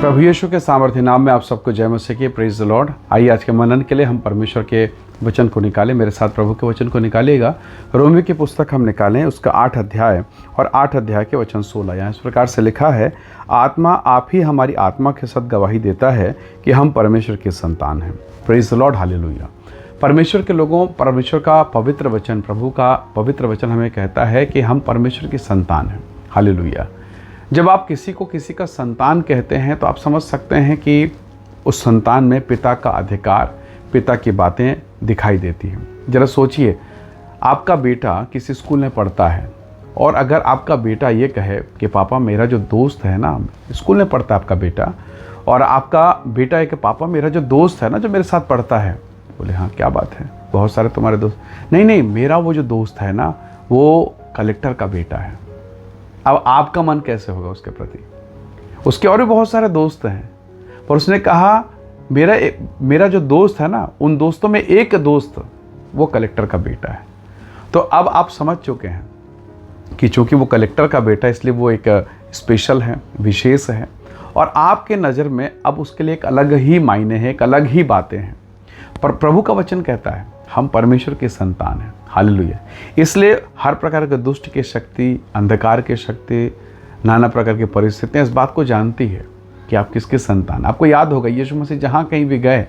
प्रभु यीशु के सामर्थ्य नाम में आप सबको जय मसीह की। Praise the Lord. आइए आज के मनन के लिए हम परमेश्वर के वचन को निकालें। मेरे साथ प्रभु के वचन को निकालिएगा। रोमी की पुस्तक हम निकालें, उसका 8 अध्याय और 8 अध्याय के वचन 16। यहाँ इस प्रकार से लिखा है, आत्मा आप ही हमारी आत्मा के साथ गवाही देता है कि हम परमेश्वर के संतान हैं। Praise the Lord, hallelujah. परमेश्वर के लोगों, परमेश्वर का पवित्र वचन, प्रभु का पवित्र वचन हमें कहता है कि हम परमेश्वर के संतान हैं। हालेलुया। जब आप किसी को किसी का संतान कहते हैं तो आप समझ सकते हैं कि उस संतान में पिता का अधिकार, पिता की बातें दिखाई देती हैं। ज़रा सोचिए, आपका बेटा किसी स्कूल में पढ़ता है और अगर आपका बेटा ये कहे कि पापा मेरा जो दोस्त है ना, स्कूल में पढ़ता है आपका बेटा, और आपका बेटा है कि पापा मेरा जो दोस्त है ना, जो मेरे साथ पढ़ता है, बोले हाँ क्या बात है, बहुत सारे तुम्हारे दोस्त। नहीं, मेरा वो जो दोस्त है ना, वो कलेक्टर का बेटा है। अब आपका मन कैसे होगा उसके प्रति? उसके और भी बहुत सारे दोस्त हैं, पर उसने कहा मेरा जो दोस्त है ना, उन दोस्तों में एक दोस्त वो कलेक्टर का बेटा है। तो अब आप समझ चुके हैं कि चूंकि वो कलेक्टर का बेटा है इसलिए वो एक स्पेशल है, विशेष है, और आपके नज़र में अब उसके लिए एक अलग ही मायने हैं, एक अलग ही बातें हैं। पर प्रभु का वचन कहता है हम परमेश्वर के संतान हैं। हालेलुया। इसलिए हर प्रकार के दुष्ट की शक्ति, अंधकार की शक्ति, नाना प्रकार की परिस्थितियाँ इस बात को जानती है कि आप किसके संतान। आपको याद होगा यीशु मसीह जहाँ कहीं भी गए,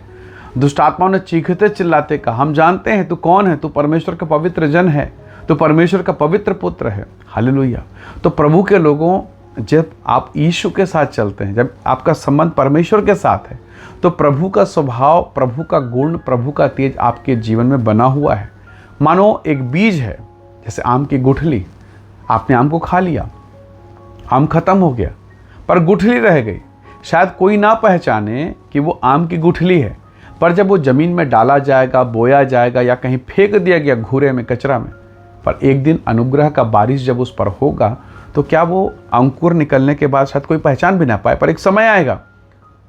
दुष्ट आत्माओं ने चीखते चिल्लाते कहा, हम जानते हैं तू कौन है, तू परमेश्वर का पवित्र जन है, तू परमेश्वर का पवित्र पुत्र है। हालेलुया। तो प्रभु के लोगों, जब आप यीशु के साथ चलते हैं, जब आपका संबंध परमेश्वर के साथ है, तो प्रभु का स्वभाव, प्रभु का गुण, प्रभु का तेज आपके जीवन में बना हुआ है। मानो एक बीज है, जैसे आम की गुठली। आपने आम को खा लिया, आम खत्म हो गया, पर गुठली रह गई। शायद कोई ना पहचाने कि वो आम की गुठली है, पर जब वो ज़मीन में डाला जाएगा, बोया जाएगा या कहीं फेंक दिया गया घूरे में, कचरा में, पर एक दिन अनुग्रह का बारिश जब उस पर होगा तो क्या वो अंकुर निकलने के बाद शायद कोई पहचान भी ना पाए, पर एक समय आएगा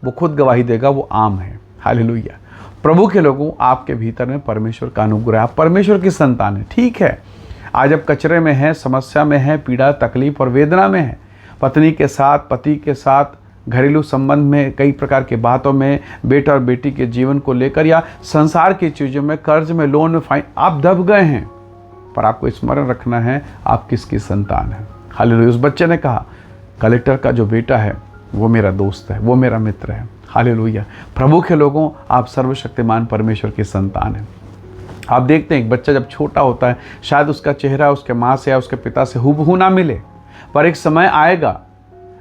वो खुद गवाही देगा वो आम है। हालेलुया। प्रभु के लोगों, आपके भीतर में परमेश्वर का अनुग्रह, आप परमेश्वर की संतान है। ठीक है, आज आप कचरे में हैं, समस्या में हैं, पीड़ा, तकलीफ और वेदना में हैं, पत्नी के साथ, पति के साथ, घरेलू संबंध में, कई प्रकार की बातों में, बेटा और बेटी के जीवन को लेकर या संसार की चीज़ों में, कर्ज में, लोन में, फाइन, आप दब गए हैं। पर आपको स्मरण रखना है आप किसकी संतान है। हालेलुया। उस बच्चे ने कहा कलेक्टर का जो बेटा है वो मेरा दोस्त है, वो मेरा मित्र है। हालेलुया। प्रभु के लोगों, आप सर्वशक्तिमान परमेश्वर की संतान हैं। आप देखते हैं एक बच्चा जब छोटा होता है, शायद उसका चेहरा उसके माँ से या उसके पिता से हूबहू ना मिले, पर एक समय आएगा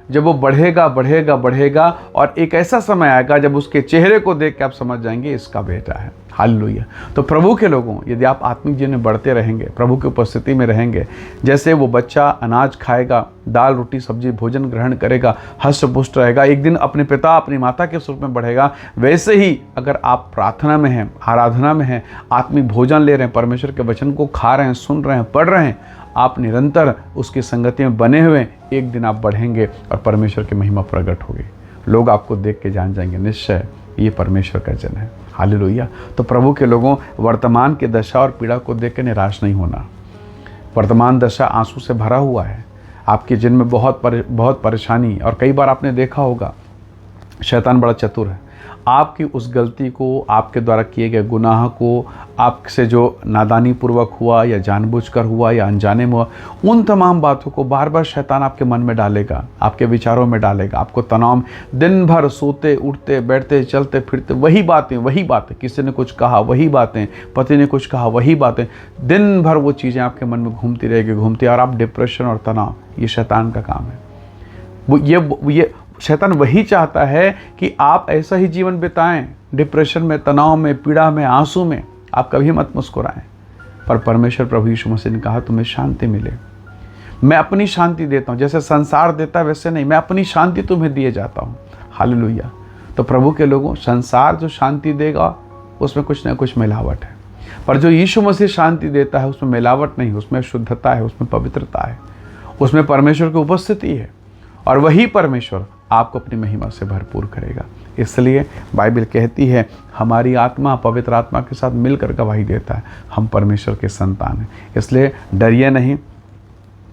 जब वो बढ़ेगा बढ़ेगा बढ़ेगा, और एक ऐसा समय आएगा जब उसके चेहरे को देख के आप समझ जाएंगे इसका बेटा है। हालेलुया। तो प्रभु के लोगों, यदि आप आत्मिक जीवन में बढ़ते रहेंगे, प्रभु की उपस्थिति में रहेंगे, जैसे वो बच्चा अनाज खाएगा, दाल रोटी सब्जी भोजन ग्रहण करेगा, हष्ट पुष्ट रहेगा, एक दिन अपने पिता अपनी माता के स्वरूप में बढ़ेगा, वैसे ही अगर आप प्रार्थना में हैं, आराधना में हैं, आत्मिक भोजन ले रहे हैं, परमेश्वर के वचन को खा रहे हैं, सुन रहे हैं, पढ़ रहे हैं, आप निरंतर उसकी संगति में बने हुए, एक दिन आप बढ़ेंगे और परमेश्वर की महिमा प्रकट होगी। लोग आपको देख के जान जाएंगे निश्चय ये परमेश्वर का जन है। हालेलुया। तो प्रभु के लोगों, वर्तमान की दशा और पीड़ा को देख के निराश नहीं होना। वर्तमान दशा आंसू से भरा हुआ है, आपके जिन में बहुत परेशानी, और कई बार आपने देखा होगा शैतान बड़ा चतुर है। आपकी उस गलती को, आपके द्वारा किए गए गुनाह को, आपसे जो नादानी पूर्वक हुआ या जानबूझकर हुआ या अनजाने में हुआ, उन तमाम बातों को बार बार शैतान आपके मन में डालेगा, आपके विचारों में डालेगा, आपको तनाव, दिन भर सोते उठते बैठते चलते फिरते वही बातें, किसी ने कुछ कहा वही बातें, पति ने कुछ कहा वही बातें, दिन भर वो चीज़ें आपके मन में घूमती रहेगी, और आप डिप्रेशन और तनाव, ये शैतान का काम है। ये शैतान वही चाहता है कि आप ऐसा ही जीवन बिताएं, डिप्रेशन में, तनाव में, पीड़ा में, आंसू में। आप कभी मत मुस्कुराएं। पर परमेश्वर प्रभु यीशु मसीह ने कहा तुम्हें शांति मिले, मैं अपनी शांति देता हूँ, जैसे संसार देता है वैसे नहीं, मैं अपनी शांति तुम्हें दिए जाता हूँ। हालेलुया। तो प्रभु के लोगों, संसार जो शांति देगा उसमें कुछ ना कुछ मिलावट है, पर जो यीशु मसीह शांति देता है उसमें मिलावट नहीं, उसमें शुद्धता है, उसमें पवित्रता है, उसमें परमेश्वर की उपस्थिति है, और वही परमेश्वर आपको अपनी महिमा से भरपूर करेगा। इसलिए बाइबल कहती है हमारी आत्मा पवित्र आत्मा के साथ मिलकर गवाही देता है हम परमेश्वर के संतान हैं। इसलिए डरिए नहीं,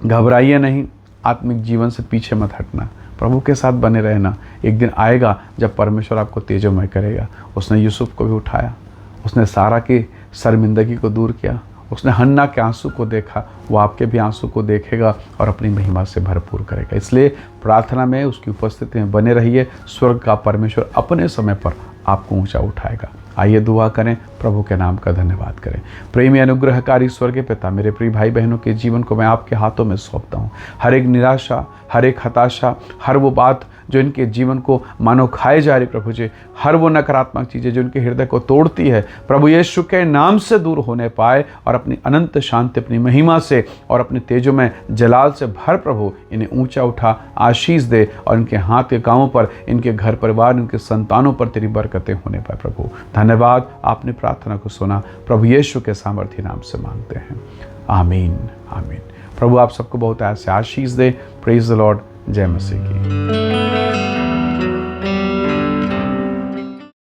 घबराइए नहीं, आत्मिक जीवन से पीछे मत हटना। प्रभु के साथ बने रहना। एक दिन आएगा जब परमेश्वर आपको तेजोमय करेगा। उसने यूसुफ को भी उठाया, उसने सारा की शर्मिंदगी को दूर किया, उसने हन्ना के आंसू को देखा, वो आपके भी आंसू को देखेगा और अपनी महिमा से भरपूर करेगा। इसलिए प्रार्थना में उसकी उपस्थिति में बने रहिए। स्वर्ग का परमेश्वर अपने समय पर आपको ऊंचा उठाएगा। आइए दुआ करें, प्रभु के नाम का धन्यवाद करें। प्रेमी अनुग्रहकारी स्वर्गीय पिता, मेरे प्रिय भाई बहनों के जीवन को मैं आपके हाथों में सौंपता हूँ। हर एक निराशा, हर एक हताशा, हर वो बात जो इनके जीवन को मानो खाए जा रही प्रभु जी, हर वो नकारात्मक चीज़ें जो इनके हृदय को तोड़ती है, प्रभु यीशु के नाम से दूर होने पाए और अपनी अनंत शांति, अपनी महिमा से और अपने तेजों में जलाल से भर प्रभु इन्हें ऊंचा उठा, आशीष दे और इनके हाथ के कामों पर, इनके घर परिवार, इनके संतानों पर तेरी बरकतें होने पाए। प्रभु धन्यवाद, आपने प्रार्थना को सुना। प्रभु यीशु के सामर्थ्य नाम से मांगते हैं, आमीन आमीन। प्रभु आप सबको बहुत ऐसे आशीष दे। Praise the Lord. जय मसीह की।